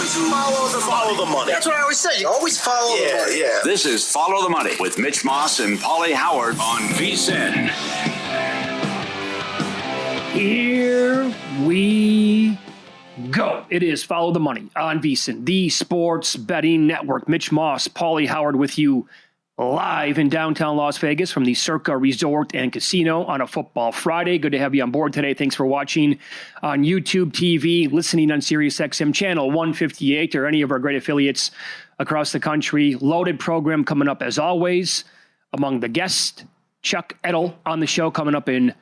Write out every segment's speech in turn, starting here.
Follow the money. That's what I always say. You always follow the money. Yeah. This is Follow the Money with Mitch Moss and Paulie Howard on VSiN. Here we go. It is Follow the Money on VSiN, the sports betting network. Mitch Moss, Paulie Howard with you live in downtown Las Vegas from the Circa Resort and Casino on a football Friday. Good to have you on board today. Thanks for watching on YouTube TV, listening on SiriusXM channel 158 or any of our great affiliates across the country. Loaded program coming up as always. Among the guests, Chuck Edel on the show coming up in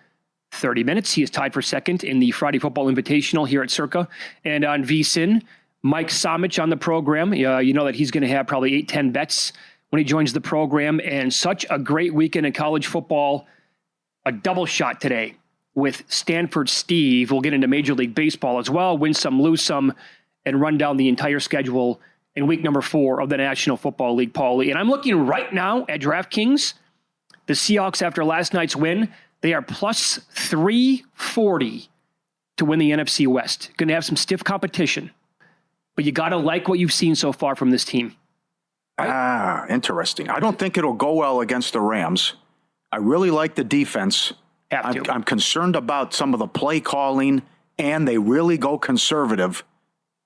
30 minutes. He is tied for second in the Friday Football Invitational here at Circa. And on VSiN, Mike Somich on the program. You know that he's going to have probably 8-10 bets when he joins the program. And such a great weekend in college football. A double shot today with Stanford Steve. We'll get into Major League Baseball as well. Win some, lose some, and run down the entire schedule in week number 4 of the National Football League, Paulie. And I'm looking right now at DraftKings. The Seahawks, after last night's win, they are plus 340 to win the NFC West. Going to have some stiff competition. But you got to like what you've seen so far from this team. Right? Interesting. I don't think it'll go well against the Rams. I really like the defense. I'm concerned about some of the play calling, and they really go conservative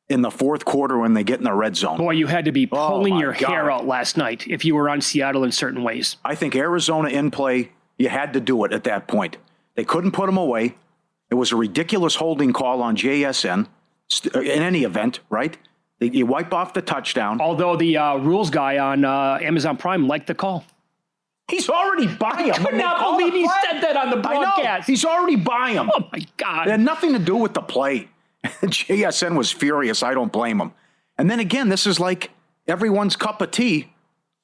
in the fourth quarter when they get in the red zone. Boy, you had to be pulling your hair out last night if you were on Seattle in certain ways. I think Arizona in play, you had to do it at that point. They couldn't put them away. It was a ridiculous holding call on JSN in any event, right? You wipe off the touchdown. Although the rules guy on Amazon Prime liked the call. He's already by him. I could not believe he said that on the broadcast. I know. He's already by him. Oh, my God. It had nothing to do with the play. JSN was furious. I don't blame him. And then again, this is like everyone's cup of tea.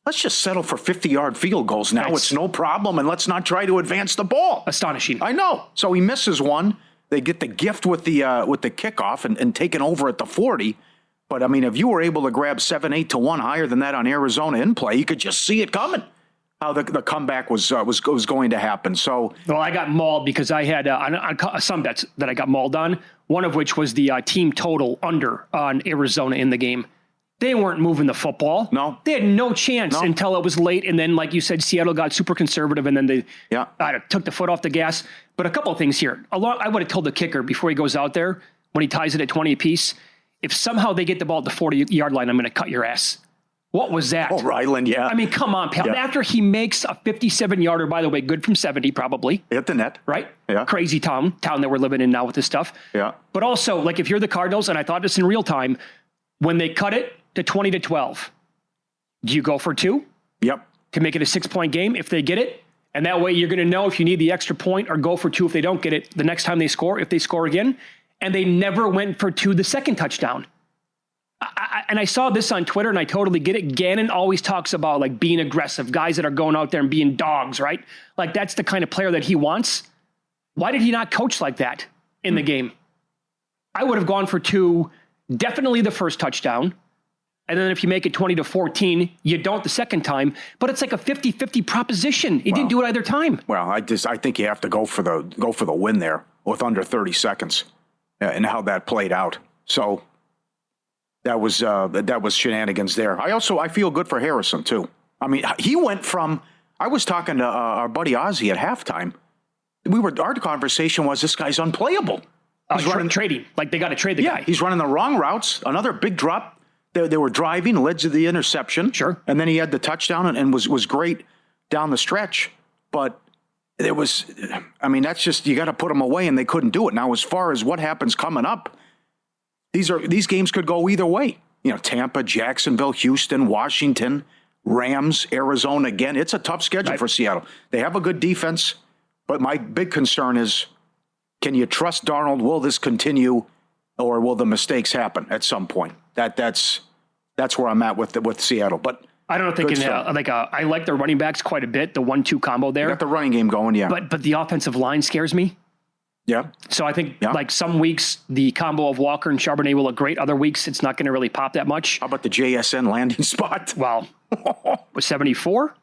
Let's just settle for 50-yard field goals now. It's no problem, and let's not try to advance the ball. Astonishing. I know. So he misses one. They get the gift with the kickoff and taken over at the 40. But, I mean, if you were able to grab 7-8 to 1 higher than that on Arizona in play, you could just see it coming, how the comeback was going to happen. So, well, I got mauled because I had some bets that I got mauled on, one of which was the team total under on Arizona in the game. They weren't moving the football. No. They had no chance until it was late. And then, like you said, Seattle got super conservative, and then they took the foot off the gas. But a couple of things here. I would have told the kicker before he goes out there, when he ties it at 20 apiece, if somehow they get the ball at the 40-yard line, I'm going to cut your ass. What was that? Oh, Ryland, yeah. I mean, come on, pal. Yeah. After he makes a 57-yarder, by the way, good from 70 probably. Hit the net. Right? Yeah. Crazy town that we're living in now with this stuff. Yeah. But also, like if you're the Cardinals, and I thought this in real time, when they cut it to 20-12, do you go for 2? Yep. To make it a 6-point game if they get it? And that way you're going to know if you need the extra point, or go for 2 if they don't get it the next time they score, if they score again. And they never went for 2 the second touchdown. And I saw this on Twitter, and I totally get it. Gannon always talks about like being aggressive, guys that are going out there and being dogs, right? Like that's the kind of player that he wants. Why did he not coach like that in the game? I would have gone for 2, definitely the first touchdown. And then if you make it 20-14, you don't the second time. But it's like a 50-50 proposition. He didn't do it either time. Well, I think you have to go for the win there with under 30 seconds, and how that played out. So that was shenanigans there. I feel good for Harrison too. I mean, he went from. I was talking to our buddy Ozzy at halftime. Our conversation was, this guy's unplayable. He's running trading, like they got to trade the guy. He's running the wrong routes. Another big drop. They were driving, led to the interception. Sure. And then he had the touchdown and was great down the stretch. But there was, I mean, that's just, you got to put them away, and they couldn't do it. Now, as far as what happens coming up, these games could go either way. You know, Tampa, Jacksonville, Houston, Washington, Rams, Arizona again. It's a tough schedule for Seattle. They have a good defense, but my big concern is, can you trust Darnold? Will this continue, or will the mistakes happen at some point? That's where I'm at with Seattle. But I don't think I like their running backs quite a bit. The 1-2 combo there. They got the running game going, yeah. But the offensive line scares me. Yeah. So I think like some weeks the combo of Walker and Charbonnet will look great. Other weeks it's not going to really pop that much. How about the JSN landing spot? Well, was 74?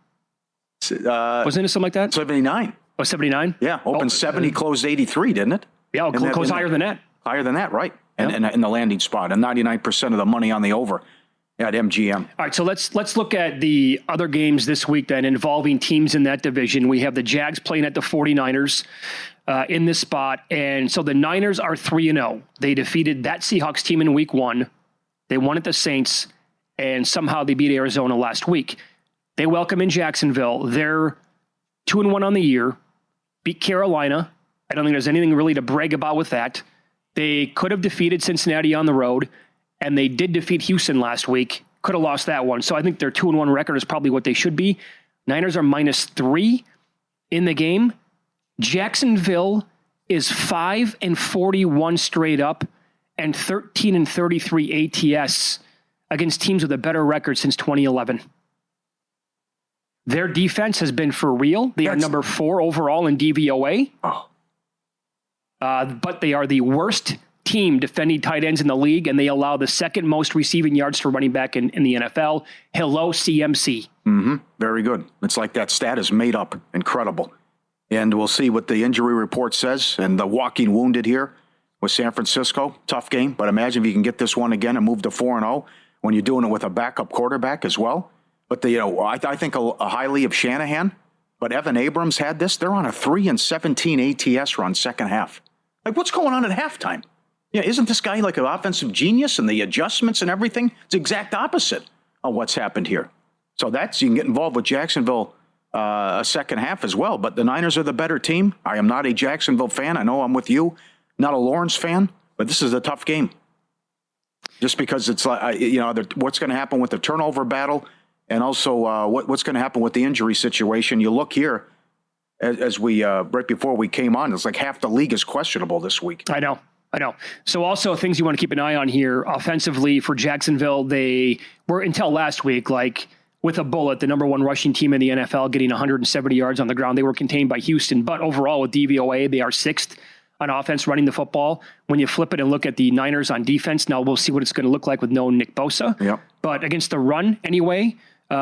Wasn't it something like that? 79. Oh, 79? Yeah. Opened 70, closed 83, didn't it? Yeah, close higher than that. Higher than that, right. in the landing spot, and 99% of the money on the over at MGM. All right, so let's look at the other games this week then involving teams in that division. We have the Jags playing at the 49ers in this spot, and so the Niners are 3-0. They defeated that Seahawks team in week 1. They won at the Saints, and somehow they beat Arizona last week. They welcome in Jacksonville. They're 2-1 on the year, beat Carolina. I don't think there's anything really to brag about with that. They could have defeated Cincinnati on the road, and they did defeat Houston last week. Could have lost that one. So I think their 2-1 record is probably what they should be. Niners are -3 in the game. Jacksonville is 5-41 straight up and 13-33 ATS against teams with a better record since 2011. Their defense has been for real. They are number 4 overall in DVOA. But they are the worst team defending tight ends in the league, and they allow the second most receiving yards for running back in the NFL. Hello, CMC. Very good. It's like that stat is made up. Incredible. And we'll see what the injury report says. And the walking wounded here with San Francisco. Tough game, but imagine if you can get this one again and move to 4-0 when you're doing it with a backup quarterback as well. But I think a highly of Shanahan, but Evan Abrams had this. They're on a 3-17 ATS run second half. Like, what's going on at halftime? Yeah, isn't this guy like an offensive genius and the adjustments and everything? It's the exact opposite of what's happened here. So you can get involved with Jacksonville a second half as well. But the Niners are the better team. I am not a Jacksonville fan. I know I'm with you. Not a Lawrence fan, but this is a tough game. Just because it's like, what's going to happen with the turnover battle and also what's going to happen with the injury situation. You look here as we, right before we came on, it's like half the league is questionable this week. I know. So also things you want to keep an eye on here offensively for Jacksonville. They were until last week, like with a bullet, the number 1 rushing team in the NFL, getting 170 yards on the ground. They were contained by Houston, but overall with DVOA, they are 6th on offense running the football. When you flip it and look at the Niners on defense, now we'll see what it's going to look like with no Nick Bosa. Yep. But against the run anyway,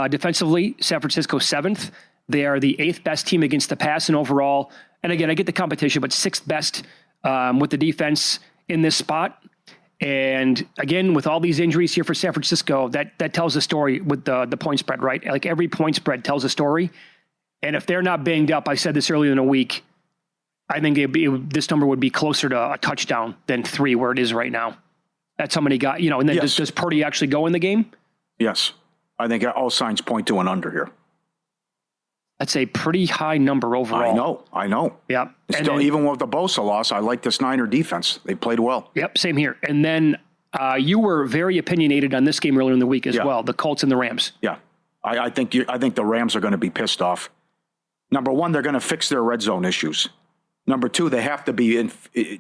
defensively, San Francisco 7th. They are the 8th best team against the pass and overall. And again, I get the competition, but 6th best with the defense in this spot. And again, with all these injuries here for San Francisco, that tells a story with the point spread, right? Like every point spread tells a story. And if they're not banged up, I said this earlier in the week, I think this number would be closer to a touchdown than 3 where it is right now. That's how many got, and then yes. does Purdy actually go in the game? Yes. I think all signs point to an under here. That's a pretty high number overall. I know. Yeah. Still, even with the Bosa loss, I like this Niner defense. They played well. Yep, same here. And then you were very opinionated on this game earlier in the week as well, the Colts and the Rams. Yeah. I think the Rams are going to be pissed off. Number 1, they're going to fix their red zone issues. Number 2, they have to be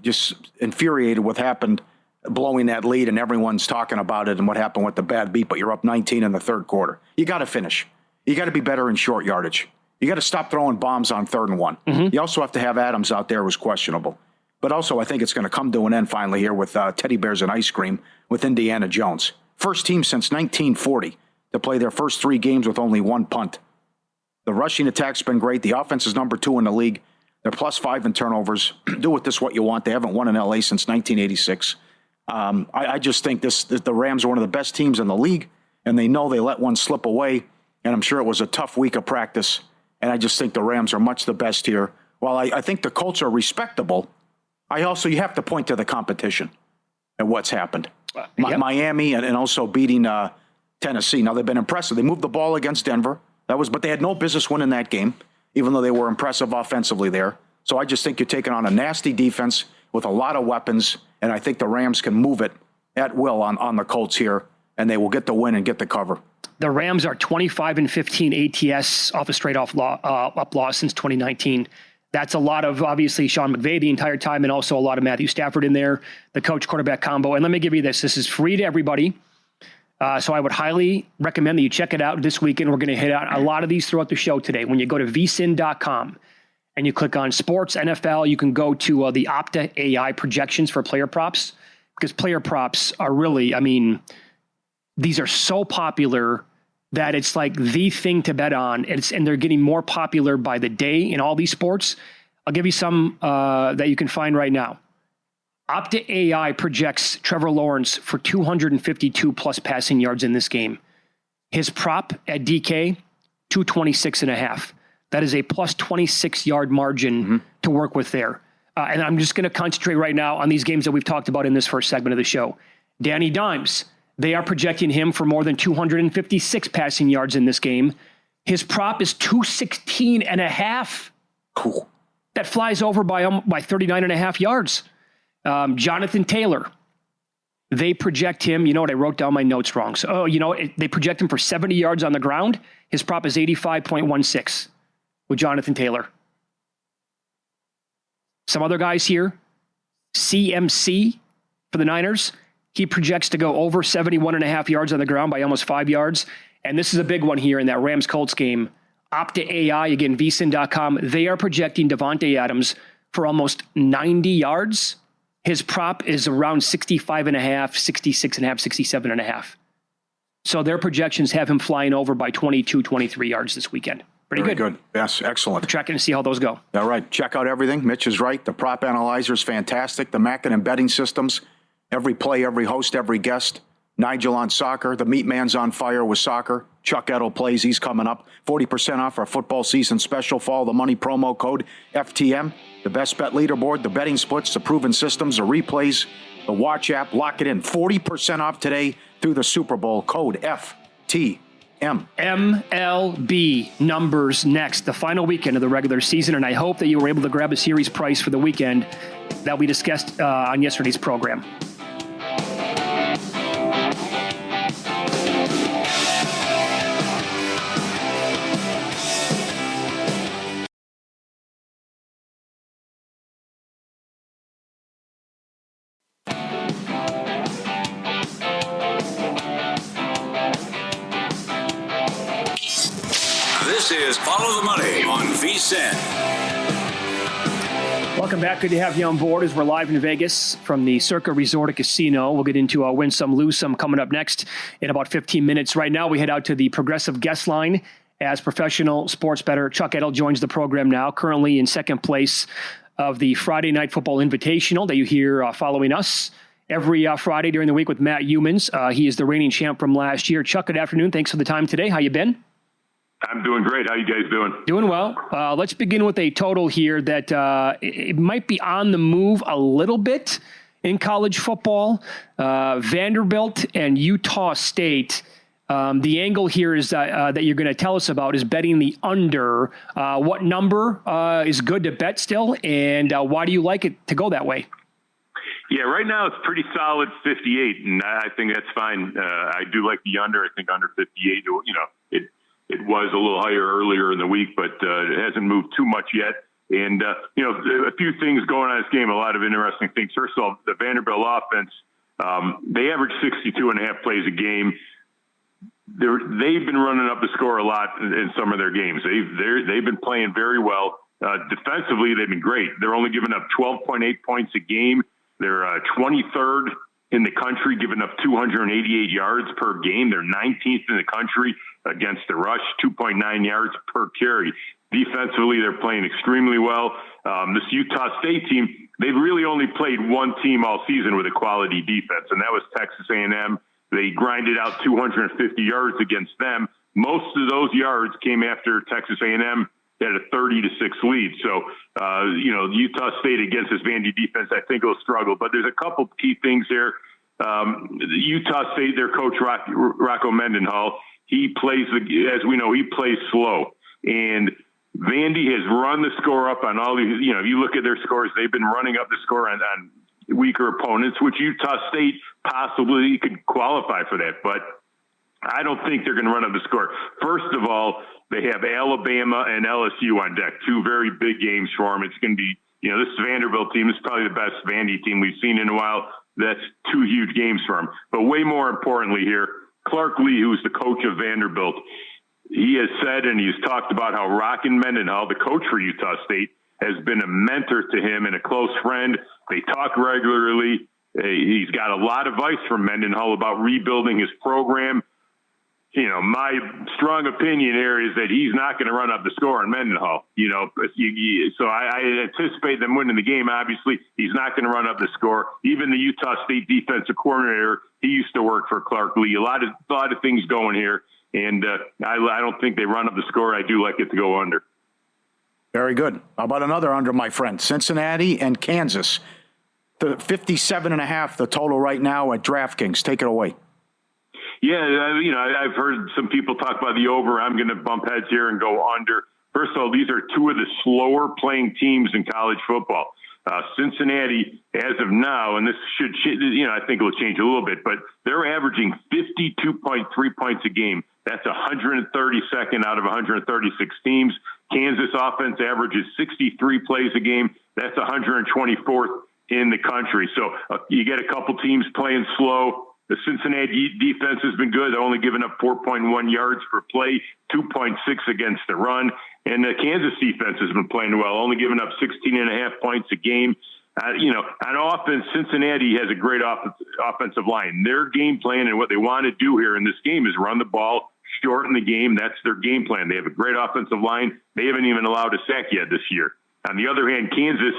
just infuriated with what happened, blowing that lead, and everyone's talking about it and what happened with the bad beat, but you're up 19 in the third quarter. You got to finish. You got to be better in short yardage. You got to stop throwing bombs on 3rd and 1. Mm-hmm. You also have to have Adams out there, who's questionable. But also, I think it's going to come to an end finally here with teddy bears and ice cream with Indiana Jones. First team since 1940 to play their first 3 games with only 1 punt. The rushing attack's been great. The offense is number 2 in the league. They're +5 in turnovers. Do with this what you want. They haven't won in L.A. since 1986. I just think the Rams are one of the best teams in the league, and they know they let one slip away, and I'm sure it was a tough week of practice, and I just think the Rams are much the best here. While I think the Colts are respectable, you have to point to the competition and what's happened. Miami and also beating Tennessee. Now, they've been impressive. They moved the ball against Denver. But they had no business winning that game, even though they were impressive offensively there. So I just think you're taking on a nasty defense with a lot of weapons, and I think the Rams can move it at will on the Colts here, and they will get the win and get the cover. The Rams are 25-15 ATS off a straight-up loss since 2019. That's a lot of, obviously, Sean McVay the entire time, and also a lot of Matthew Stafford in there, the coach-quarterback combo. And let me give you this. This is free to everybody. So I would highly recommend that you check it out this weekend. We're going to hit out a lot of these throughout the show today. When you go to vsin.com and you click on sports NFL, you can go to the Opta AI projections for player props, because player props are really, these are so popular that it's like the thing to bet on. And they're getting more popular by the day in all these sports. I'll give you some that you can find right now. Opta AI projects Trevor Lawrence for 252 plus passing yards in this game. His prop at DK, 226.5. That is a plus 26 yard margin to work with there. And I'm just going to concentrate right now on these games that we've talked about in this first segment of the show. Danny Dimes, they are projecting him for more than 256 passing yards in this game. His prop is 216.5. Cool. That flies over by 39.5 yards. Jonathan Taylor, they project him. You know what? I wrote down my notes wrong. So, they project him for 70 yards on the ground. His prop is 85.16 with Jonathan Taylor. Some other guys here. CMC for the Niners. He projects to go over 71.5 yards on the ground by almost 5 yards. And this is a big one here in that Rams-Colts game. Opta AI, again, vsin.com, they are projecting Devontae Adams for almost 90 yards. His prop is around 65.5, 66.5, 67.5. So their projections have him flying over by 22, 23 yards this weekend. Very good. Yes, excellent. We're checking to see how those go. All right, check out everything. Mitch is right. The prop analyzer is fantastic. The Mackin betting systems, every play, every host, every guest. Nigel on soccer. The Meat Man's on fire with soccer. Chuck Edel plays. He's coming up. 40% off our football season special. Follow the money promo code FTM. The best bet leaderboard, the betting splits, the proven systems, the replays, the watch app. Lock it in. 40% off today through the Super Bowl. Code FTM. MLB numbers next, the final weekend of the regular season, and I hope that you were able to grab a series price for the weekend that we discussed on yesterday's program. This is Follow the Money on VSiN. Welcome back. Good to have you on board as we're live in Vegas from the Circa Resort and Casino. We'll get into Win Some, Lose Some coming up next in about 15 minutes. Right now, we head out to the Progressive Guest Line as professional sports bettor Chuck Edel joins the program now, currently in second place of the Friday Night Football Invitational that you hear following us every Friday during the week with Matt Humans. He is the reigning champ from last year. Chuck, good afternoon. Thanks for the time today. How you been? I'm doing great. How you guys doing? Doing well. Let's begin with a total here that it might be on the move a little bit in college football. Vanderbilt and Utah State. The angle here is that you're going to tell us about is betting the under. What number is good to bet still, and why do you like it to go that way? Yeah, right now it's pretty solid 58, and I think that's fine. I do like the under. I think under 58, it was a little higher earlier in the week, but it hasn't moved too much yet. And, a few things going on in this game, a lot of interesting things. First of all, the Vanderbilt offense, they average 62.5 plays a game. They've been running up the score a lot in some of their games. They've been playing very well. Defensively, they've been great. They're only giving up 12.8 points a game. They're 23rd in the country, giving up 288 yards per game. They're 19th in the country against the rush, 2.9 yards per carry. Defensively, they're playing extremely well. This Utah State team, they've really only played one team all season with a quality defense, and that was Texas A&M. They grinded out 250 yards against them. Most of those yards came after Texas A&M had a 30-6 lead. So, Utah State against this Vandy defense, I think will struggle. But there's a couple key things there. Utah State, their coach, Rocco Mendenhall, he plays, as we know, he plays slow. And Vandy has run the score up on all these, if you look at their scores, they've been running up the score on weaker opponents, which Utah State possibly could qualify for that. But I don't think they're going to run up the score. First of all, they have Alabama and LSU on deck, two very big games for them. It's going to be, this Vanderbilt team is probably the best Vandy team we've seen in a while. That's two huge games for them. But way more importantly here, Clark Lee, who's the coach of Vanderbilt, he has said and he's talked about how Rocco Mendenhall, the coach for Utah State, has been a mentor to him and a close friend. They talk regularly. He's got a lot of advice from Mendenhall about rebuilding his program. my strong opinion here is that he's not going to run up the score in Mendenhall. So I anticipate them winning the game. Obviously, he's not going to run up the score. Even the Utah State defensive coordinator, he used to work for Clark Lee. A lot of things going here, and I don't think they run up the score. I do like it to go under. Very good. How about another under, my friend? Cincinnati and Kansas. The 57.5, the total right now at DraftKings. Take it away. Yeah, I've heard some people talk about the over. I'm going to bump heads here and go under. First of all, these are two of the slower playing teams in college football. Cincinnati, as of now, and this should, I think it'll change a little bit, but they're averaging 52.3 points a game. That's 132nd out of 136 teams. Kansas offense averages 63 plays a game. That's 124th in the country. So you get a couple teams playing slow. The Cincinnati defense has been good. They're only giving up 4.1 yards per play, 2.6 against the run. And the Kansas defense has been playing well, only giving up 16.5 points a game. On offense, Cincinnati has a great offensive line. Their game plan and what they want to do here in this game is run the ball, shorten the game. That's their game plan. They have a great offensive line. They haven't even allowed a sack yet this year. On the other hand, Kansas,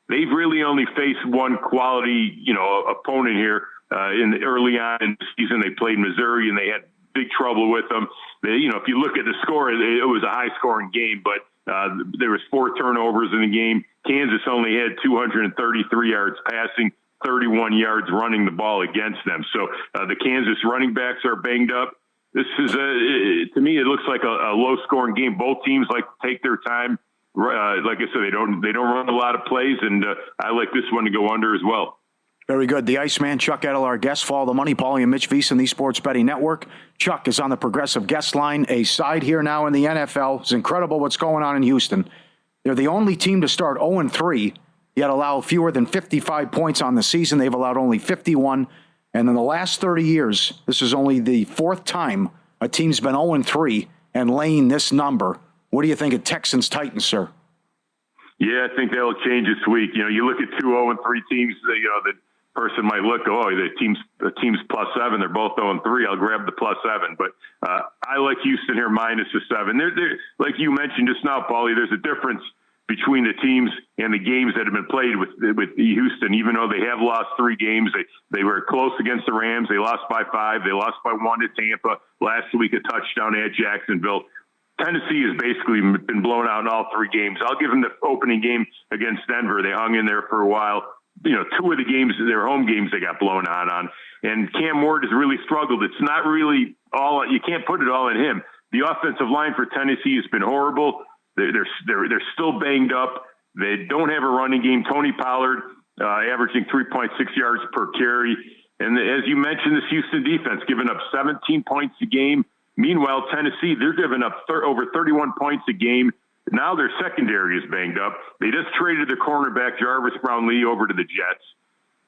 they've really only faced one quality, opponent here. Early on in the season, they played Missouri and they had big trouble with them. If you look at the score, it was a high-scoring game, but there was 4 turnovers in the game. Kansas only had 233 yards passing, 31 yards running the ball against them. So the Kansas running backs are banged up. This is to me, it looks like a low-scoring game. Both teams like to take their time. Like I said, they don't run a lot of plays, and I like this one to go under as well. Very good. The Iceman, Chuck Edel, our guest. Follow the money. Paulie and Mitch Veasan, the Sports Betting Network. Chuck is on the Progressive guest line. A side here now in the NFL. It's incredible what's going on in Houston. They're the only team to start 0-3, yet allow fewer than 55 points on the season. They've allowed only 51. And in the last 30 years, this is only the 4th time a team's been 0-3 and laying this number. What do you think of Texans-Titans, sir? Yeah, I think that'll change this week. You look at 2 0-3 teams, the person might look, the team's +7. They're both 0-3. I'll grab the +7. But I like Houston here minus the 7. They're, like you mentioned just now, Paulie, there's a difference between the teams and the games that have been played with Houston. Even though they have lost 3 games, they were close against the Rams. They lost by 5. They lost by 1 to Tampa. Last week, a touchdown at Jacksonville. Tennessee has basically been blown out in all 3 games. I'll give them the opening game against Denver. They hung in there for a while. 2 of the games, their home games, they got blown out on. And Cam Ward has really struggled. It's not really all, you can't put it all in him. The offensive line for Tennessee has been horrible. They're still banged up. They don't have a running game. Tony Pollard averaging 3.6 yards per carry. And as you mentioned, this Houston defense giving up 17 points a game. Meanwhile, Tennessee, they're giving up over 31 points a game. Now their secondary is banged up. They just traded their cornerback, Jarvis Brown-Lee, over to the Jets.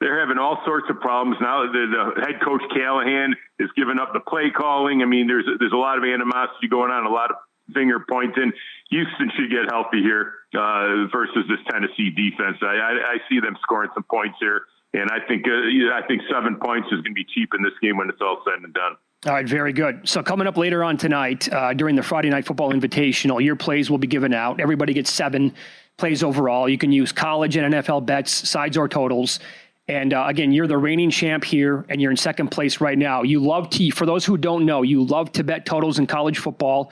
They're having all sorts of problems. Now the head coach, Callahan, is giving up the play calling. I mean, there's a lot of animosity going on, a lot of finger pointing. Houston should get healthy here versus this Tennessee defense. I see them scoring some points here, and I think 7 points is going to be cheap in this game when it's all said and done. All right, very good. So coming up later on tonight during the Friday Night Football Invitational, your plays will be given out. Everybody gets 7 plays overall. You can use college and NFL bets, sides or totals. And again, you're the reigning champ here, and you're in second place right now. You love to, for those who don't know, you love to bet totals in college football.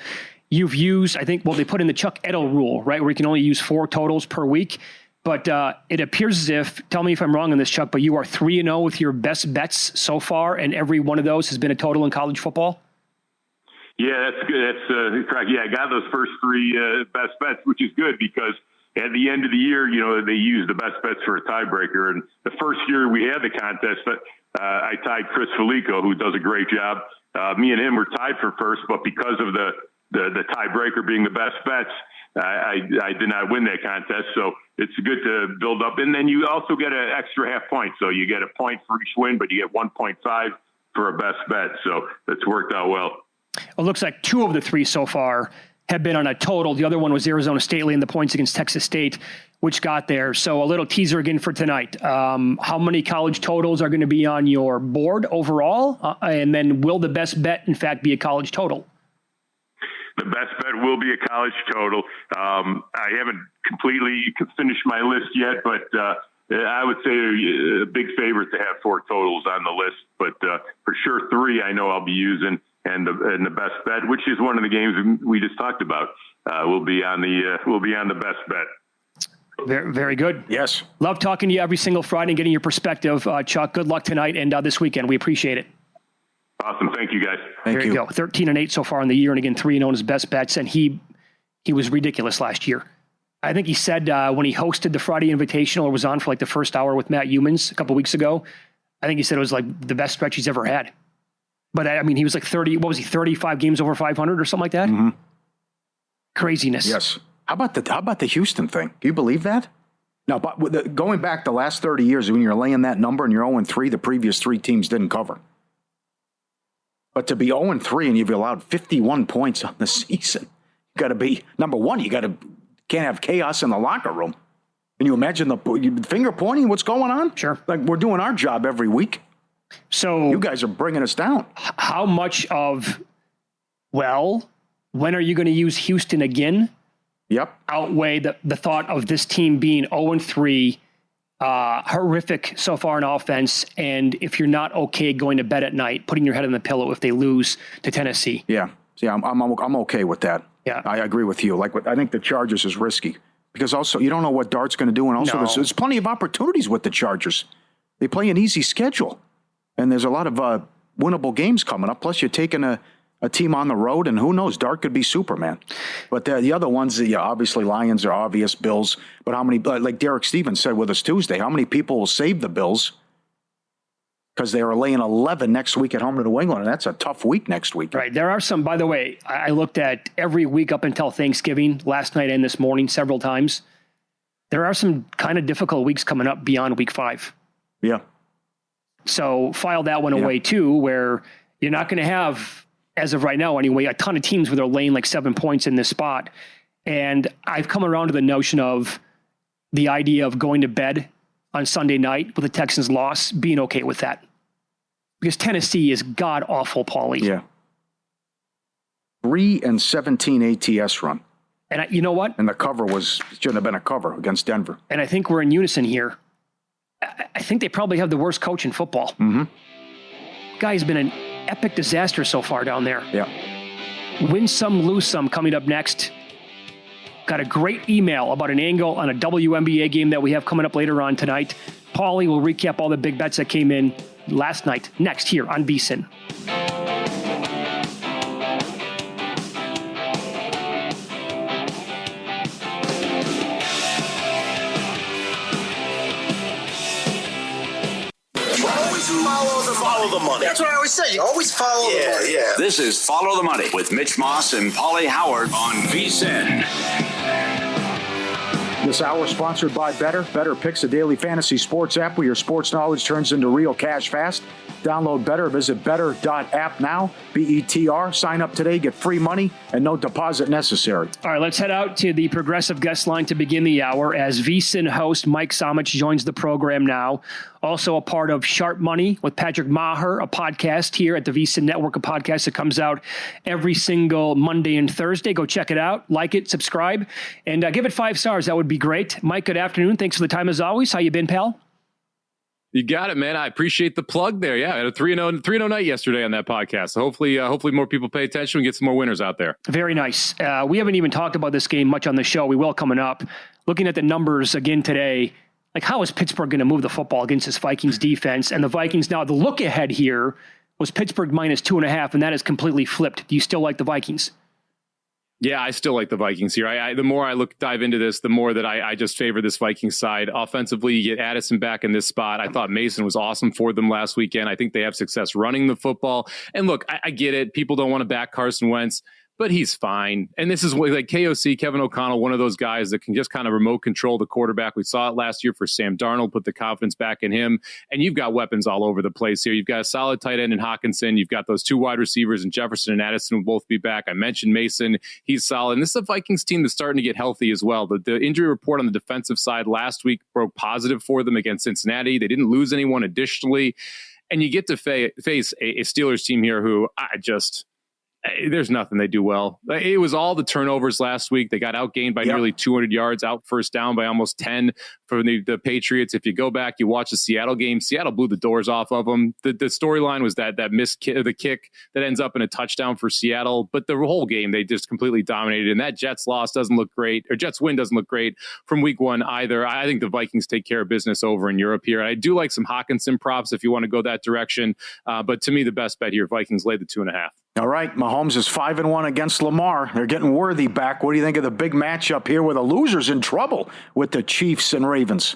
You've used, I think, they put in the Chuck Edel rule, right, where you can only use 4 totals per week. But it appears as if, tell me if I'm wrong on this, Chuck, but you are 3-0 with your best bets so far, and every one of those has been a total in college football? Yeah, that's good. That's correct. Yeah, I got those first 3 best bets, which is good because at the end of the year, they use the best bets for a tiebreaker. And the first year we had the contest, I tied Chris Felico, who does a great job. Me and him were tied for first, but because of the tiebreaker being the best bets, I did not win that contest. So it's good to build up. And then you also get an extra half point. So you get a point for each win, but you get 1.5 for a best bet. So that's worked out well. It looks like 2 of the 3 so far have been on a total. The other one was Arizona State laying the points against Texas State. which got there. So a little teaser again for tonight. How many college totals are going to be on your board overall? And then will the best bet, in fact, be a college total? The best bet will be a college total. I haven't completely finished my list yet, but I would say a big favorite to have 4 totals on the list. But for sure, 3 I know I'll be using, and the best bet, which is one of the games we just talked about, will be on the best bet. Very, very good. Yes. Love talking to you every single Friday and getting your perspective, Chuck. Good luck tonight and this weekend. We appreciate it. Awesome. Thank you, guys. There you go. 13-8 so far in the year, and again 3-0 in his best bets. And he was ridiculous last year. I think he said when he hosted the Friday Invitational or was on for like the first hour with Matt Humans a couple weeks ago, I think he said it was like the best stretch he's ever had. But I mean, he was like 35 games over 500 or something like that? Mm-hmm. Craziness. Yes. How about the Houston thing? Do you believe that? No, but going back the last 30 years, when you're laying that number and you're 0-3, the previous 3 teams didn't cover. But to be 0-3 and you've allowed 51 points on the season, you got to be, number one, can't have chaos in the locker room. Can you imagine the finger pointing? What's going on? Sure. Like, we're doing our job every week. So you guys are bringing us down. How much of, when are you going to use Houston again? Yep. Outweigh the thought of this team being 0-3, horrific so far in offense, and if you're not okay going to bed at night, putting your head on the pillow if they lose to Tennessee. Yeah. See, I'm okay with that. Yeah. I agree with you. I think the Chargers is risky because also you don't know what Dart's going to do, and also there's plenty of opportunities with the Chargers. They play an easy schedule, and there's a lot of winnable games coming up. Plus, you're taking a team on the road, and who knows, Dart could be Superman. But the other ones, obviously Lions are obvious, Bills. But how many, like Derek Stevens said with us Tuesday, how many people will save the Bills? Because they are laying 11 next week at home to New England, and that's a tough week next week. Right. There are some, by the way, I looked at every week up until Thanksgiving, last night and this morning several times. There are some kind of difficult weeks coming up beyond week 5. Yeah. So file that one away too, where you're not going to have, as of right now anyway, a ton of teams where they're laying like 7 points in this spot. And I've come around to the notion of the idea of going to bed on Sunday night with the Texans loss, being okay with that. Because Tennessee is god-awful, Paulie. Yeah. 3-17 ATS run. And you know what? And the cover shouldn't have been a cover against Denver. And I think we're in unison here. I think they probably have the worst coach in football. Mm-hmm. Guy's been an epic disaster so far down there. Yeah. Win some, lose some coming up next. Got a great email about an angle on a WNBA game that we have coming up later on tonight. Paulie will recap all the big bets that came in last night, next here on VSiN. Follow the money. That's what I always say. You always follow the money. Yeah. This is Follow the Money with Mitch Moss and Paulie Howard on VSiN. This hour sponsored by Better. Better picks a daily fantasy sports app where your sports knowledge turns into real cash fast. Download Better. Visit better.app now. BETR. Sign up today. Get free money and no deposit necessary. All right, let's head out to the Progressive guest line to begin the hour as VSiN host Mike Somich joins the program now. Also a part of Sharp Money with Patrick Maher, a podcast here at the VSiN Network, a podcast that comes out every single Monday and Thursday. Go check it out, like it, subscribe, and give it 5 stars. That would be great. Mike, good afternoon. Thanks for the time as always. How you been, pal? You got it, man. I appreciate the plug there. Yeah, I had a 3-0 night yesterday on that podcast. So hopefully more people pay attention and get some more winners out there. Very nice. We haven't even talked about this game much on the show. We will coming up. Looking at the numbers again today, like how is Pittsburgh going to move the football against this Vikings defense? And the Vikings now, the look ahead here was Pittsburgh -2.5, and that is completely flipped. Do you still like the Vikings? Yeah, I still like the Vikings here. The more I dive into this, the more that I just favor this Vikings side. Offensively, you get Addison back in this spot. I thought Mason was awesome for them last weekend. I think they have success running the football. And look, I get it. People don't want to back Carson Wentz. but he's fine. And this is like KOC, Kevin O'Connell, one of those guys that can just kind of remote control the quarterback. We saw it last year for Sam Darnold, put the confidence back in him. And you've got weapons all over the place here. You've got a solid tight end in Hawkinson. You've got those two wide receivers in Jefferson and Addison will both be back. I mentioned Mason. He's solid. And this is a Vikings team that's starting to get healthy as well. The injury report on the defensive side last week broke positive for them against Cincinnati. They didn't lose anyone additionally. And you get to face a Steelers team here who there's nothing they do well. It was all the turnovers last week. They got outgained by nearly 200 yards, out first down by almost 10 for the Patriots. If you go back, you watch the Seattle game, Seattle blew the doors off of them. The storyline was that missed the kick that ends up in a touchdown for Seattle. But the whole game, they just completely dominated. And that Jets loss doesn't look great, or Jets win doesn't look great from week one either. I think the Vikings take care of business over in Europe here. I do like some Hawkinson props if you want to go that direction. But to me, the best bet here, Vikings lay the 2.5. All right, Mahomes is 5-1 against Lamar. They're getting Worthy back. What do you think of the big matchup here where the loser's in trouble with the Chiefs and Ravens?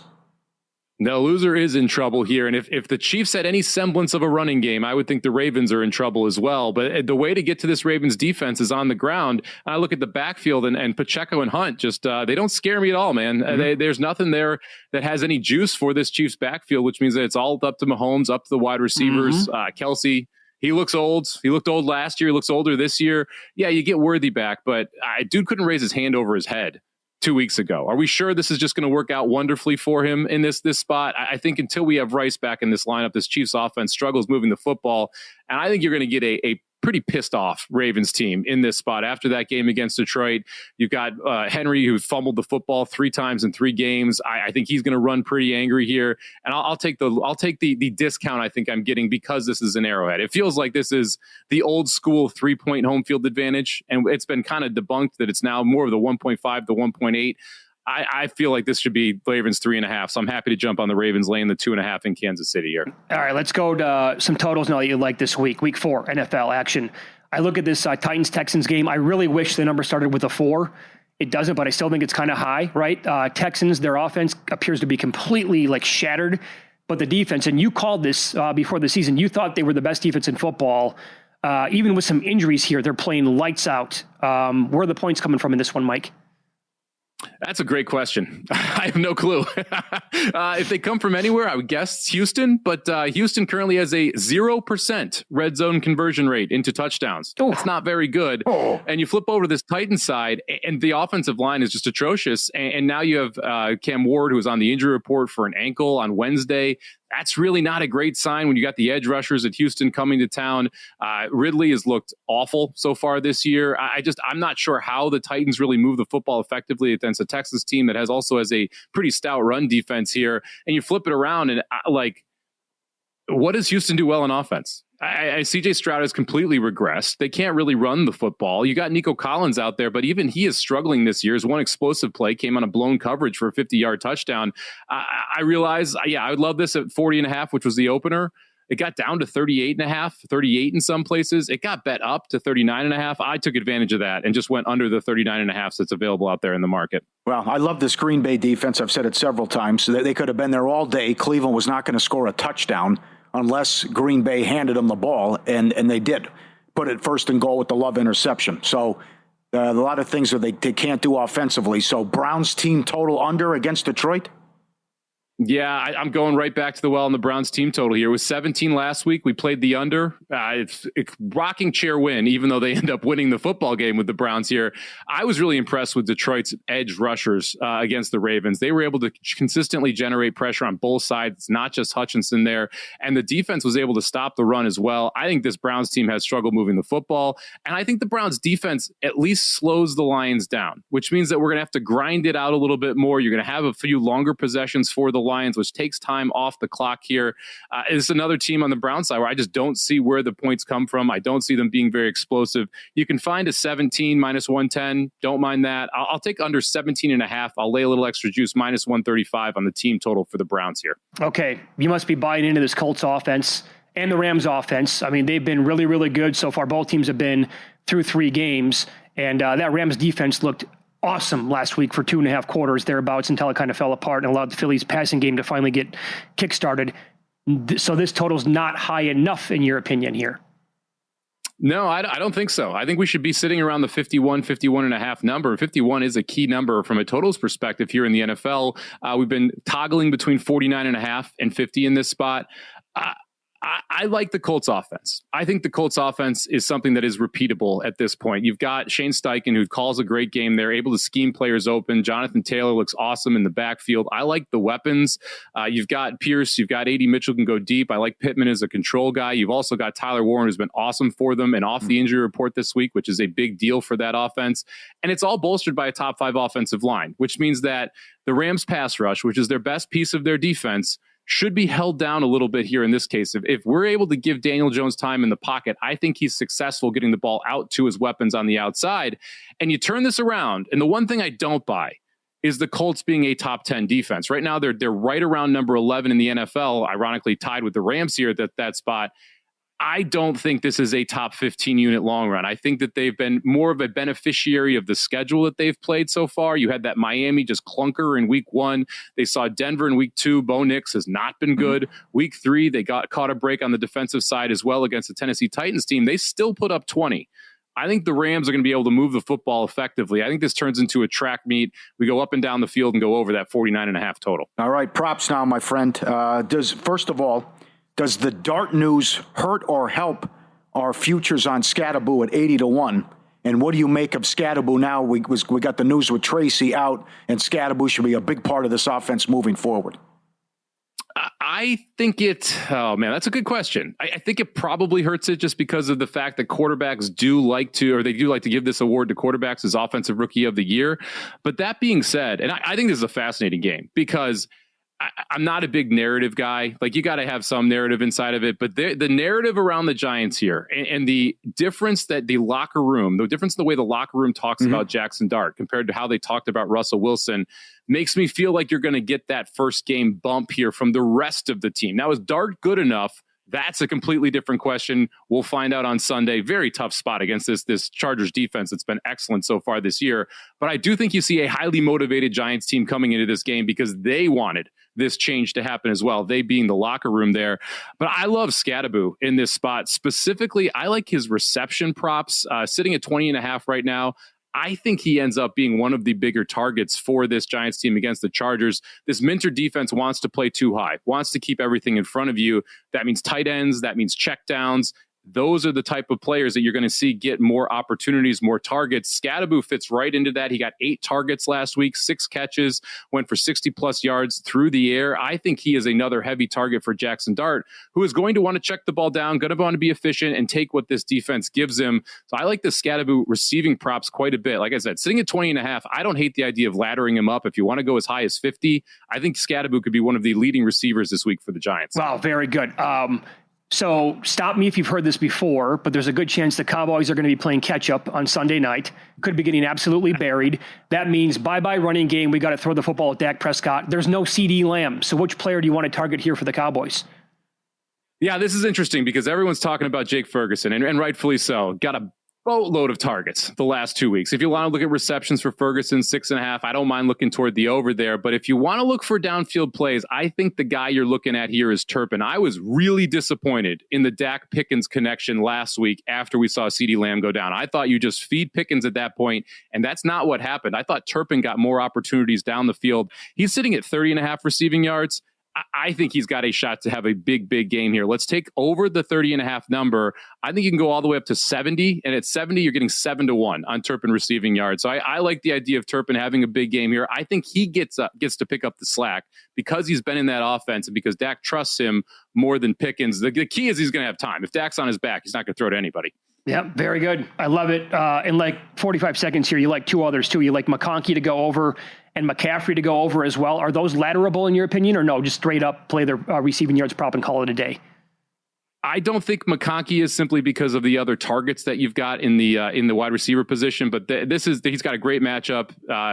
No, loser is in trouble here. And if the Chiefs had any semblance of a running game, I would think the Ravens are in trouble as well. But the way to get to this Ravens defense is on the ground. I look at the backfield and Pacheco and Hunt, just they don't scare me at all, man. Mm-hmm. There's nothing there that has any juice for this Chiefs backfield, which means that it's all up to Mahomes, up to the wide receivers. Mm-hmm. Kelsey, he looks old. He looked old last year. He looks older this year. Yeah, you get Worthy back, but dude couldn't raise his hand over his head 2 weeks ago. Are we sure this is just going to work out wonderfully for him in this spot? I think until we have Rice back in this lineup, this Chiefs offense struggles moving the football. And I think you're going to get a pretty pissed off Ravens team in this spot. After that game against Detroit, you've got Henry, who fumbled the football 3 times in 3 games. I think he's going to run pretty angry here. And I'll take the discount I think I'm getting because this is an Arrowhead. It feels like this is the old school 3-point home field advantage. And it's been kind of debunked that it's now more of the 1.5 to 1.8. I feel like this should be Ravens 3.5. So I'm happy to jump on the Ravens laying the 2.5 in Kansas City here. All right, let's go to some totals now that you like this week. Week 4 NFL action. I look at this Titans-Texans game. I really wish the number started with a 4. It doesn't, but I still think it's kind of high, right? Texans, their offense appears to be completely shattered, but the defense, and you called this before the season, you thought they were the best defense in football. Even with some injuries here, they're playing lights out. Where are the points coming from in this one, Mike? That's a great question. I have no clue. If they come from anywhere, I would guess Houston, but Houston currently has a 0% red zone conversion rate into touchdowns. That's not very good. And you flip over to this Titans side, and the offensive line is just atrocious. And now you have Cam Ward, who was on the injury report for an ankle on Wednesday. That's really not a great sign when you got the edge rushers at Houston coming to town. Ridley has looked awful so far this year. I'm not sure how the Titans really move the football effectively against a Texas team that has a pretty stout run defense here. And you flip it around and what does Houston do well in offense? CJ Stroud has completely regressed. They can't really run the football. You got Nico Collins out there, but even he is struggling this year. His one explosive play came on a blown coverage for a 50-yard touchdown. I realize, I would love this at 40.5, which was the opener. It got down to 38.5, 38 in some places. It got bet up to 39.5. I took advantage of that and just went under the 39.5 that's available out there in the market. Well, I love this Green Bay defense. I've said it several times. They could have been there all day. Cleveland was not going to score a touchdown unless Green Bay handed them the ball, and they did. Put it first and goal with the Love interception. So a lot of things that they can't do offensively. So Browns team total under against Detroit? Yeah, I'm going right back to the well on the Browns team total here. It was 17 last week. We played the under. It's a rocking chair win, even though they end up winning the football game with the Browns here. I was really impressed with Detroit's edge rushers against the Ravens. They were able to consistently generate pressure on both sides. It's not just Hutchinson there. And the defense was able to stop the run as well. I think this Browns team has struggled moving the football. And I think the Browns defense at least slows the Lions down, which means that we're going to have to grind it out a little bit more. You're going to have a few longer possessions for the Lions, which takes time off the clock here. It's another team on the Brown side where I just don't see where the points come from. I don't see them being very explosive. You can find a 17 minus 110. Don't mind that. I'll take under 17.5. I'll lay a little extra juice minus 135 on the team total for the Browns here. Okay. You must be buying into this Colts offense and the Rams offense. I mean, they've been really, really good so far. Both teams have been through 3 games, and that Rams defense looked awesome last week for 2.5 quarters thereabouts until it kind of fell apart and allowed the Phillies passing game to finally get kickstarted. So this total's not high enough in your opinion here. No, I don't think so. I think we should be sitting around the 51.5 number. 51 is a key number from a totals perspective here in the NFL. We've been toggling between 49.5 and 50 in this spot. I like the Colts offense. I think the Colts offense is something that is repeatable at this point. You've got Shane Steichen, who calls a great game. They're able to scheme players open. Jonathan Taylor looks awesome in the backfield. I like the weapons. You've got Pierce. You've got A.D. Mitchell can go deep. I like Pittman as a control guy. You've also got Tyler Warren, who's been awesome for them and off the injury report this week, which is a big deal for that offense. And it's all bolstered by a top 5 offensive line, which means that the Rams pass rush, which is their best piece of their defense, should be held down a little bit here in this case. If we're able to give Daniel Jones time in the pocket, I think he's successful getting the ball out to his weapons on the outside. And you turn this around, and the one thing I don't buy is the Colts being a top 10 defense. Right now, they're right around number 11 in the NFL, ironically tied with the Rams here at that spot. I don't think this is a top 15 unit long run. I think that they've been more of a beneficiary of the schedule that they've played so far. You had that Miami just clunker in week 1. They saw Denver in week 2. Bo Nix has not been good. Week 3, they caught a break on the defensive side as well against the Tennessee Titans team. They still put up 20. I think the Rams are going to be able to move the football effectively. I think this turns into a track meet. We go up and down the field and go over that 49.5 total. All right, props now, my friend. Does the Dart news hurt or help our futures on Scatterboo at 80-1? And what do you make of Scatterboo now? We got the news with Tracy out, and Scatterboo should be a big part of this offense moving forward. I think that's a good question. I think it probably hurts it just because of the fact that quarterbacks do like to give this award to quarterbacks as Offensive Rookie of the Year. But that being said, and I think this is a fascinating game because I'm not a big narrative guy. Like, you got to have some narrative inside of it, but the narrative around the Giants here and the difference that the difference in the way the locker room talks about Jackson Dart compared to how they talked about Russell Wilson makes me feel like you're going to get that first game bump here from the rest of the team. Now, is Dart good enough? That's a completely different question. We'll find out on Sunday. Very tough spot against this Chargers defense that's been excellent so far this year. But I do think you see a highly motivated Giants team coming into this game because they wanted this change to happen as well, they being the locker room there. But I love Scatterboo in this spot. Specifically, I like his reception props, sitting at 20.5 right now. I think he ends up being one of the bigger targets for this Giants team against the Chargers. This Minter defense wants to play too high, wants to keep everything in front of you. That means tight ends, that means check downs. Those are the type of players that you're going to see get more opportunities, more targets. Scatterboo fits right into that. He got 8 targets last week, 6 catches, went for 60-plus yards through the air. I think he is another heavy target for Jackson Dart, who is going to want to check the ball down, going to want to be efficient and take what this defense gives him. So I like the Scatterboo receiving props quite a bit. Like I said, sitting at 20.5, I don't hate the idea of laddering him up. If you want to go as high as 50, I think Scatterboo could be one of the leading receivers this week for the Giants. Wow, very good. So stop me if you've heard this before, but there's a good chance the Cowboys are going to be playing catch up on Sunday night. Could be getting absolutely buried. That means bye-bye running game. We got to throw the football at Dak Prescott. There's no CeeDee Lamb. So which player do you want to target here for the Cowboys? Yeah, this is interesting because everyone's talking about Jake Ferguson, and rightfully so. Got a boatload of targets the last 2 weeks. If you want to look at receptions for Ferguson, 6.5, I don't mind looking toward the over there. But if you want to look for downfield plays, I think the guy you're looking at here is Turpin. I was really disappointed in the Dak Pickens connection last week after we saw CeeDee Lamb go down. I thought you just feed Pickens at that point, and that's not what happened. I thought Turpin got more opportunities down the field. He's sitting at 30.5 receiving yards. I think he's got a shot to have a big game here. Let's take over the 30.5 number. I think you can go all the way up to 70. And at 70, you're getting 7-1 on Turpin receiving yards. So I like the idea of Turpin having a big game here. I think he gets to pick up the slack because he's been in that offense and because Dak trusts him more than Pickens. The key is he's going to have time. If Dak's on his back, he's not going to throw to anybody. Yeah, very good. I love it. In like 45 seconds here, you like 2 others too. You like McConkey to go over and McCaffrey to go over as well. Are those ladderable in your opinion, or no? Just straight up play their receiving yards prop and call it a day? I don't think McConkey is simply because of the other targets that you've got in the wide receiver position, but he's got a great matchup.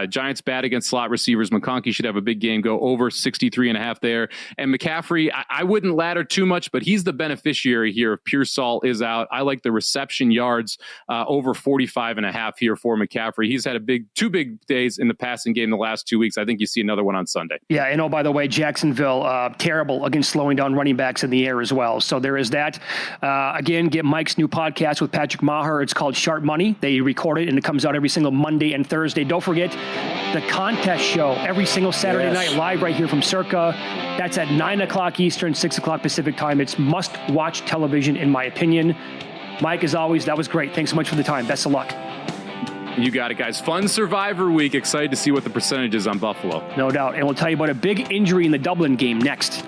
Giants bad against slot receivers. McConkey should have a big game, go over 63.5 there. And McCaffrey, I wouldn't ladder too much, but he's the beneficiary here if Pearsall is out. I like the reception yards over 45.5 here for McCaffrey. He's had 2 big days in the passing game the last 2 weeks. I think you see another one on Sunday. Yeah, and by the way, Jacksonville, terrible against slowing down running backs in the air as well. So there is that. that. Again, get Mike's new podcast with Patrick Maher. It's called Sharp Money. They record it, and it comes out every single Monday and Thursday. Don't forget the contest show every single Saturday night, live right here from Circa. That's at 9 o'clock Eastern, 6 o'clock Pacific time. It's must-watch television, in my opinion. Mike, as always, that was great. Thanks so much for the time. Best of luck. You got it, guys. Fun Survivor Week. Excited to see what the percentage is on Buffalo. No doubt. And we'll tell you about a big injury in the Dublin game next.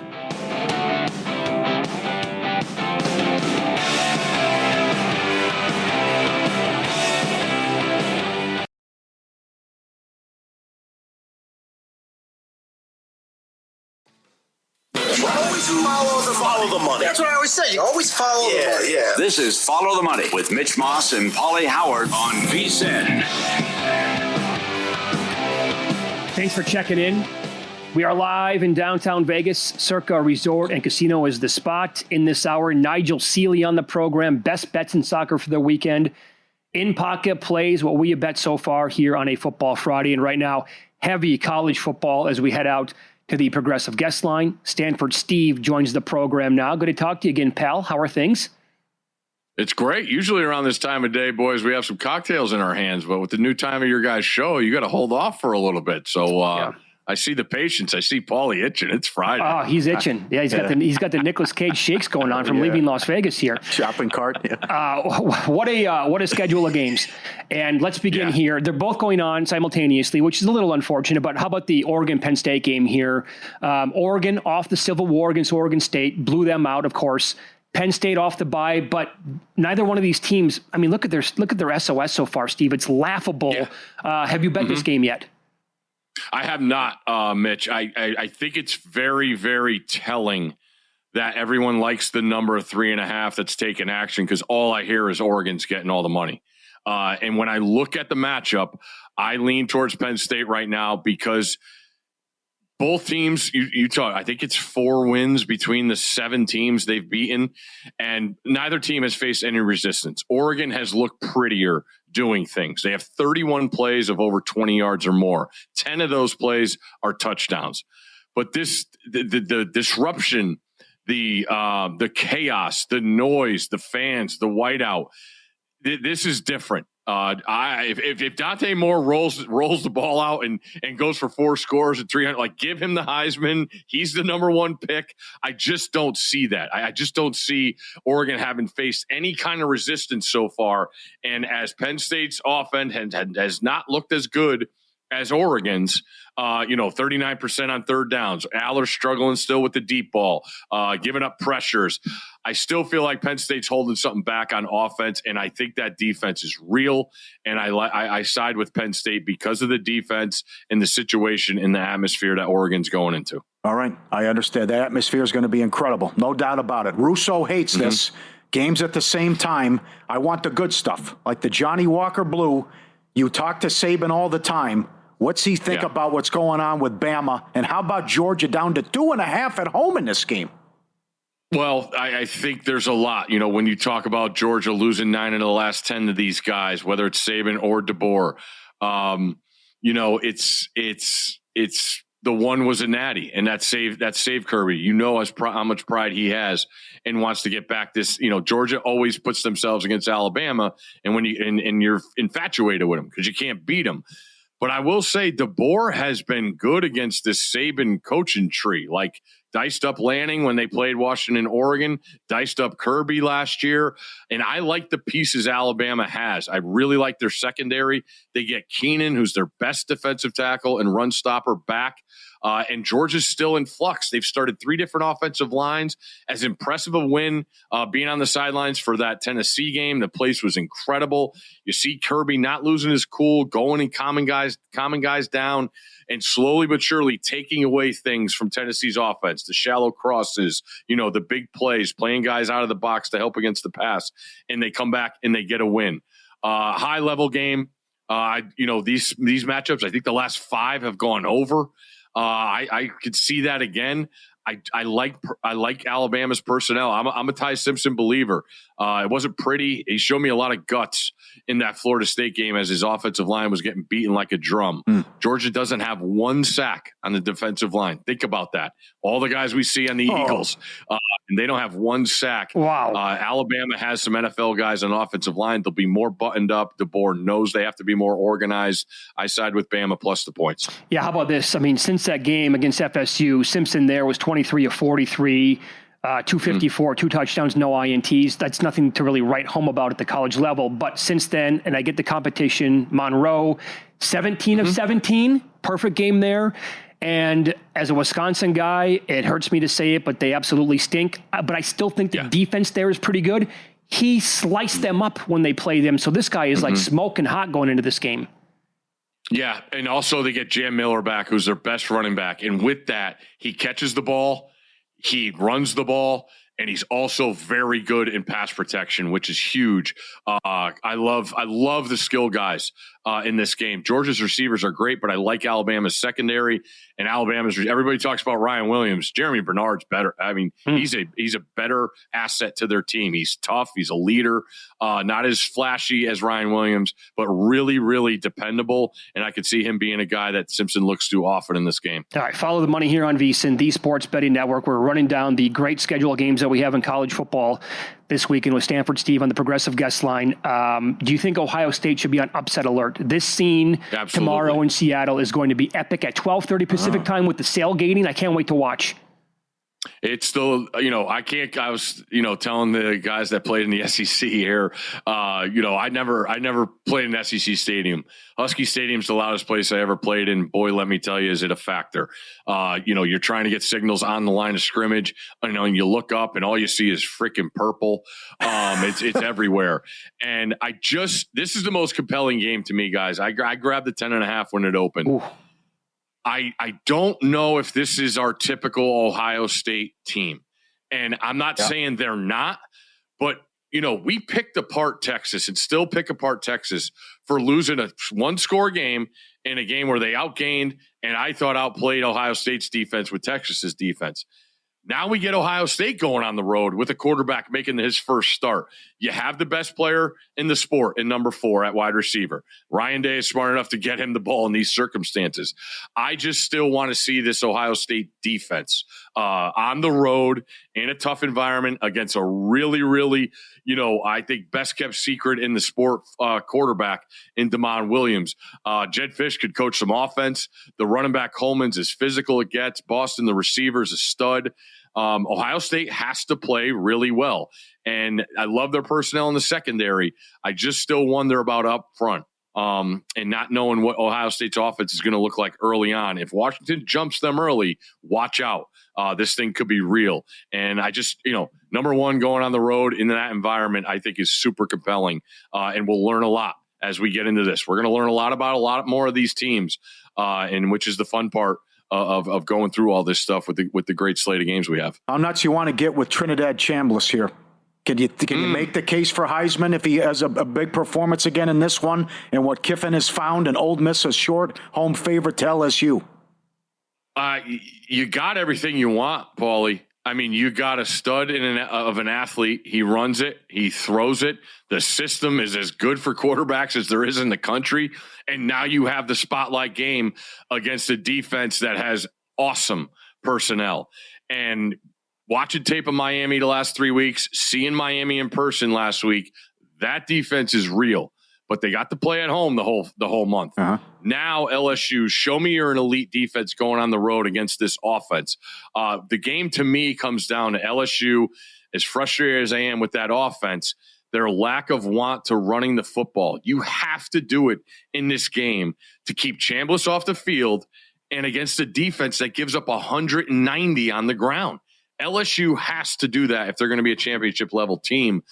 Always follow the money. That's what I always say. You always follow the money. Yeah. This is Follow the Money with Mitch Moss and Paulie Howard on VSiN. Thanks for checking in. We are live in downtown Vegas. Circa Resort and Casino is the spot. In this hour, Nigel Seeley on the program. Best bets in soccer for the weekend. In Pocket plays what we have bet so far here on a Football Friday. And right now, heavy college football as we head out to the Progressive Guest Line. Stanford Steve joins the program now. Good to talk to you again, pal. How are things? It's great. Usually around this time of day, boys, we have some cocktails in our hands. But with the new time of your guys' show, you got to hold off for a little bit. So I see the patience. I see Paulie itching. It's Friday. Oh, he's itching. Yeah, he's got the Nicolas Cage shakes going on from leaving Las Vegas here. Shopping cart. What a schedule of games. And let's begin here. They're both going on simultaneously, which is a little unfortunate. But how about the Oregon-Penn State game here? Oregon off the Civil War against Oregon State, blew them out, of course. Penn State off the bye, but neither one of these teams. I mean, look at their SOS so far, Steve. It's laughable. Yeah. Have you bet this game yet? I have not, Mitch. I think it's very, very telling that everyone likes the number of 3.5 that's taken action, because all I hear is Oregon's getting all the money. And when I look at the matchup, I lean towards Penn State right now because both teams, you talk, I think it's 4 wins between the 7 teams they've beaten, and neither team has faced any resistance. Oregon has looked prettier doing things. They have 31 plays of over 20 yards or more. 10 of those plays are touchdowns. But the disruption, the chaos, the noise, the fans, the whiteout, this is different. If Dante Moore rolls the ball out and goes for 4 scores and 300, like, give him the Heisman. He's the number 1 pick. I just don't see that. I just don't see Oregon having faced any kind of resistance so far. And as Penn State's offense has not looked as good as Oregon's, 39% on third downs. Aller's struggling still with the deep ball, giving up pressures. I still feel like Penn State's holding something back on offense, and I think that defense is real. And I side with Penn State because of the defense and the situation in the atmosphere that Oregon's going into. All right. I understand. The atmosphere is going to be incredible. No doubt about it. Russo hates this. Games at the same time. I want the good stuff, like the Johnny Walker Blue. You talk to Saban all the time. What's he think about what's going on with Bama? And how about Georgia down to 2.5 at home in this game? Well, I think there's a lot. When you talk about Georgia losing 9 of the last 10 to these guys, whether it's Saban or DeBoer, it's the one was a natty, and that saved Kirby. How much pride he has and wants to get back this. Georgia always puts themselves against Alabama, and when you're infatuated with them because you can't beat them. But I will say DeBoer has been good against this Saban coaching tree, like diced up Lanning when they played Washington and Oregon, diced up Kirby last year. And I like the pieces Alabama has. I really like their secondary. They get Keenan, who's their best defensive tackle and run stopper, back. And Georgia's still in flux. They've started 3 different offensive lines. As impressive a win being on the sidelines for that Tennessee game. The place was incredible. You see Kirby not losing his cool, going and calming guys down, and slowly but surely taking away things from Tennessee's offense. The shallow crosses, the big plays, playing guys out of the box to help against the pass, and they come back and they get a win. High level game. These matchups, I think the last 5 have gone over. I could see that again. I like Alabama's personnel. I'm a Ty Simpson believer. It wasn't pretty. He showed me a lot of guts in that Florida State game as his offensive line was getting beaten like a drum. Georgia doesn't have 1 sack on the defensive line. Think about that. All the guys we see on the Eagles, and they don't have one sack. Wow. Alabama has some NFL guys on offensive line. They'll be more buttoned up. DeBoer knows they have to be more organized. I side with Bama plus the points. Yeah, how about this? I mean, since that game against FSU, Simpson there was 23 of 43, 254, 2 touchdowns, no INTs. That's nothing to really write home about at the college level. But since then, and I get the competition, Monroe, 17 of 17, perfect game there. And as a Wisconsin guy, it hurts me to say it, but they absolutely stink. But I still think the defense there is pretty good. He sliced them up when they play them. So this guy is like smoking hot going into this game. Yeah, and also they get Jam Miller back, who's their best running back. And with that, he catches the ball, he runs the ball, and he's also very good in pass protection, which is huge. I love the skill guys in this game. Georgia's receivers are great, but I like Alabama's secondary and everybody talks about Ryan Williams. Jeremy Bernard's better. I mean, he's a better asset to their team. He's tough. He's a leader, not as flashy as Ryan Williams, but really, really dependable. And I could see him being a guy that Simpson looks to often in this game. All right, follow the money here on VSiN, the Sports Betting Network. We're running down the great schedule of games that we have in college football this weekend with Stanford Steve on the Progressive Guest Line. Do you think Ohio State should be on upset alert? This scene tomorrow in Seattle is going to be epic at 12:30 Pacific time with the sailgating. I can't wait to watch. It's still, I was, telling the guys that played in the SEC here, I never played in an SEC stadium. Husky Stadium's the loudest place I ever played in. Boy, let me tell you, is it a factor? You're trying to get signals on the line of scrimmage, and you look up and all you see is freaking purple. It's everywhere. And this is the most compelling game to me, guys. I grabbed the 10.5 when it opened. Ooh. I don't know if this is our typical Ohio State team. And I'm not saying they're not, but, we picked apart Texas and still pick apart Texas for losing a one-score game in a game where they outgained and I thought outplayed Ohio State's defense with Texas's defense. Now we get Ohio State going on the road with a quarterback making his first start. You have the best player in the sport in number 4 at wide receiver. Ryan Day is smart enough to get him the ball in these circumstances. I just still want to see this Ohio State defense on the road in a tough environment against a really, really, I think best kept secret in the sport quarterback in Damon Williams. Jed Fish could coach some offense. The running back Coleman's as physical it gets. Boston, the receiver's a stud. Ohio State has to play really well. And I love their personnel in the secondary. I just still wonder about up front and not knowing what Ohio State's offense is going to look like early on. If Washington jumps them early, watch out. This thing could be real. And I just, number one, going on the road in that environment, I think is super compelling. And we'll learn a lot as we get into this. We're going to learn a lot more of these teams, and which is the fun part of going through all this stuff with the great slate of games we have. How nuts you want to get with Trinidad Chambliss here? Can you make the case for Heisman if he has a big performance again in this one? And what Kiffin has found, and Ole Miss a short home favorite to LSU. You got everything you want, Paulie. I mean, you got a stud of an athlete. He runs it. He throws it. The system is as good for quarterbacks as there is in the country. And now you have the spotlight game against a defense that has awesome personnel. And watching tape of Miami the last 3 weeks, seeing Miami in person last week, that defense is real. But they got to play at home the whole month. Uh-huh. Now LSU, show me you're an elite defense going on the road against this offense. The game to me comes down to LSU. As frustrated as I am with that offense, their lack of want to running the football. You have to do it in this game to keep Chambliss off the field and against a defense that gives up 190 on the ground. LSU has to do that if they're going to be a championship level team.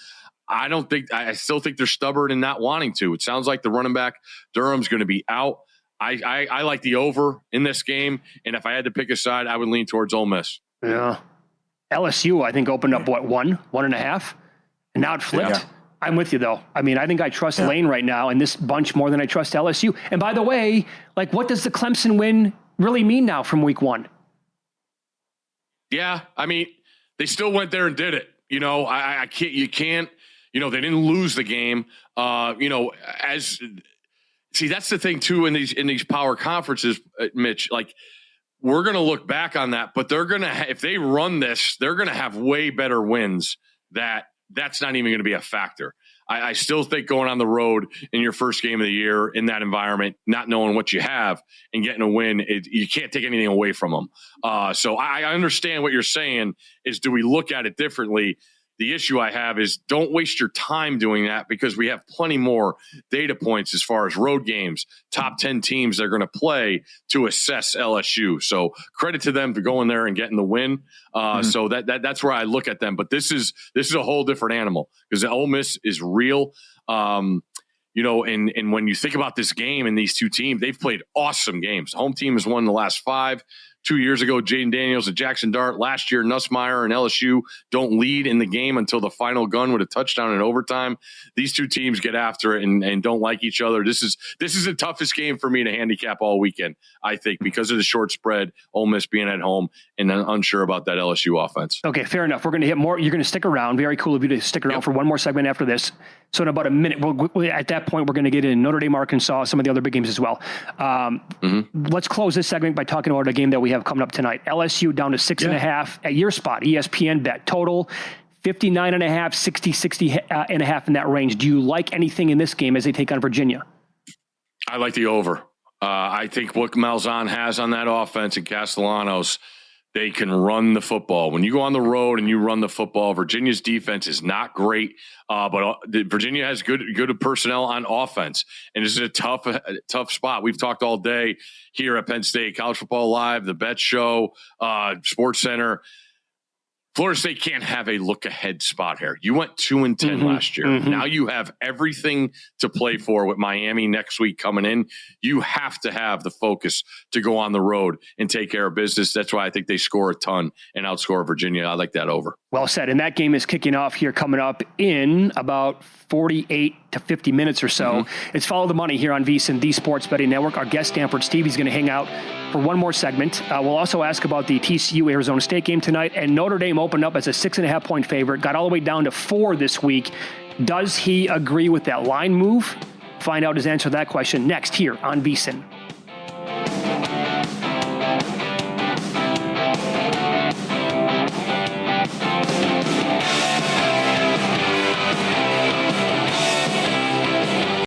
I still think they're stubborn in not wanting to. It sounds like the running back Durham's going to be out. I like the over in this game. And if I had to pick a side, I would lean towards Ole Miss. Yeah. LSU, I think, opened up, 1.5? And now it flipped. Yeah. I'm with you, though. I mean, I think I trust Lane right now and this bunch more than I trust LSU. And by the way, what does the Clemson win really mean now from week 1? Yeah. I mean, they still went there and did it. You can't, they didn't lose the game. That's the thing too, in these power conferences, Mitch, we're going to look back on that, but they're going to, if they run this, they're going to have way better wins. That's not even going to be a factor. I still think going on the road in your first game of the year in that environment, not knowing what you have and getting a win, you can't take anything away from them. So I understand what you're saying is, do we look at it differently? The issue I have is don't waste your time doing that, because we have plenty more data points as far as road games, top 10 teams they're going to play to assess LSU. So credit to them for going there and getting the win. So that's where I look at them. But this is a whole different animal, because the Ole Miss is real. And when you think about this game and these two teams, they've played awesome games. The home team has won the last 5. 2 years ago, Jaden Daniels and Jackson Dart. Last year, Nussmeier and LSU don't lead in the game until the final gun with a touchdown in overtime. These two teams get after it and don't like each other. This is the toughest game for me to handicap all weekend, I think, because of the short spread, Ole Miss being at home, and I'm unsure about that LSU offense. Okay, fair enough. We're going to hit more. You're going to stick around. Very cool of you to stick around for one more segment after this. So in about a minute, at that point, we're going to get in Notre Dame, Arkansas, some of the other big games as well. Let's close this segment by talking about a game that we have coming up tonight. LSU down to 6.5 at your spot, ESPN bet. Total 59.5, 60.5 in that range. Do you like anything in this game as they take on Virginia? I like the over. I think what Malzahn has on that offense and Castellanos, they can run the football. When you go on the road and you run the football, Virginia's defense is not great, but Virginia has good personnel on offense, and this is a tough spot. We've talked all day here at Penn State, College Football Live, the Bet Show, Sports Center. Florida State can't have a look-ahead spot here. You went 2-10 last year. Now you have everything to play for with Miami next week coming in. You have to have the focus to go on the road and take care of business. That's why I think they score a ton and outscore Virginia. I like that over. Well said. And that game is kicking off here coming up in about 48 to 50 minutes or so. It's Follow the Money here on VSiN, the Sports Betting Network. Our guest, Stanford Steve, is going to hang out for one more segment. We'll also ask about the TCU-Arizona State game tonight. And Notre Dame opened up as a 6.5-point favorite, got all the way down to 4 this week. Does he agree with that line move? Find out his answer to that question next here on VSiN.